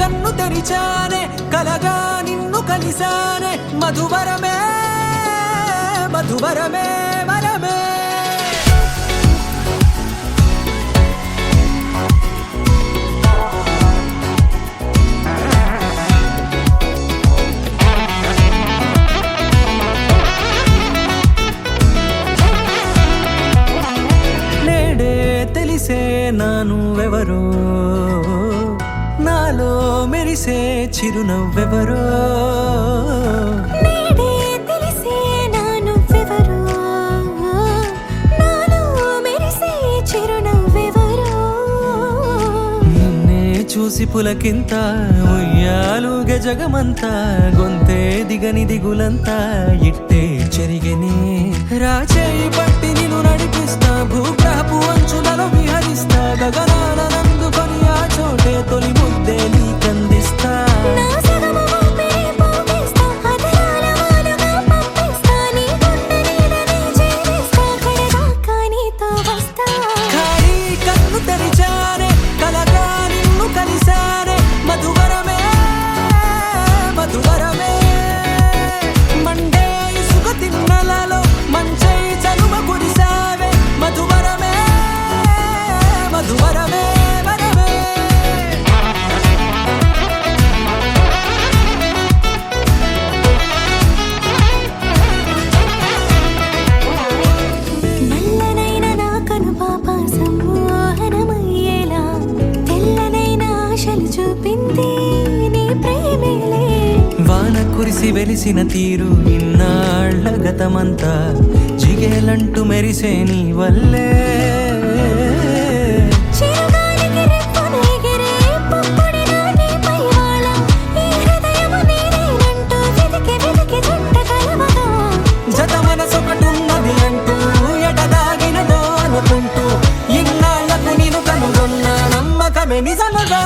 కన్ను తెరిచానే కలగా నిన్ను కలిసానే మధువరమే మధువరమే వరమే తెలిసే నానువెవరో నాలో మెరిసే చిరునవ్వెవరో తెలిసే నానువెవరో నాలో మెరిసే చిరునవ్వెవరో నిన్నే చూసి పులకింత ఉయ్యాలుగ జగమంతా గొంతే దిగని దిగులంతా ఇట్టే చెరిగని రాచేయి పట్టి నిన్ను నడిపిస్తా భూగ్రహపు అంచులలో విహరిస్తా గగనాన నందుకొని ఆ చోటే తొలి ముద్దే నీకందిస్తా నా సగము ఊపిరి పోగేస్తా అదరాల వాలుగా పంపిస్తా నీ గుండె నీడనే చేరేస్తా కడదాకా నీతో వస్తా ఖాళీ కన్ను తెరిచానే కలగా నిన్ను కలిసానే మధువరమే మధువరమే మండే ఇసుక తిన్నలలో మంచై చలువ కురిసావే మధువరమే మధువరమే వరమే నల్లనైన నా కనుపాప సమ్మోహనమయ్యేలా తెల్లనైన ఆశలు చూపింది నీ ప్రేమేలే వాన కురిసి వెలిసిన తీరు ఇన్నాళ్ల గతమంతా జిగేలంటూ మెరిసే నీ వల్లే చిరుగాలికి రెప్పను ఎగిరే పుప్పొడిన నీపై వాళ ఈ హృదయము నీదేనంటూ వెతికి వెతికి జంట కలవగా జత మనసొకటున్నది అంటూ ఎటదాగినదో అనుకుంటూ ఇన్నాళ్లకు నేను కనుగొన్న నమ్మకమే నిజముగా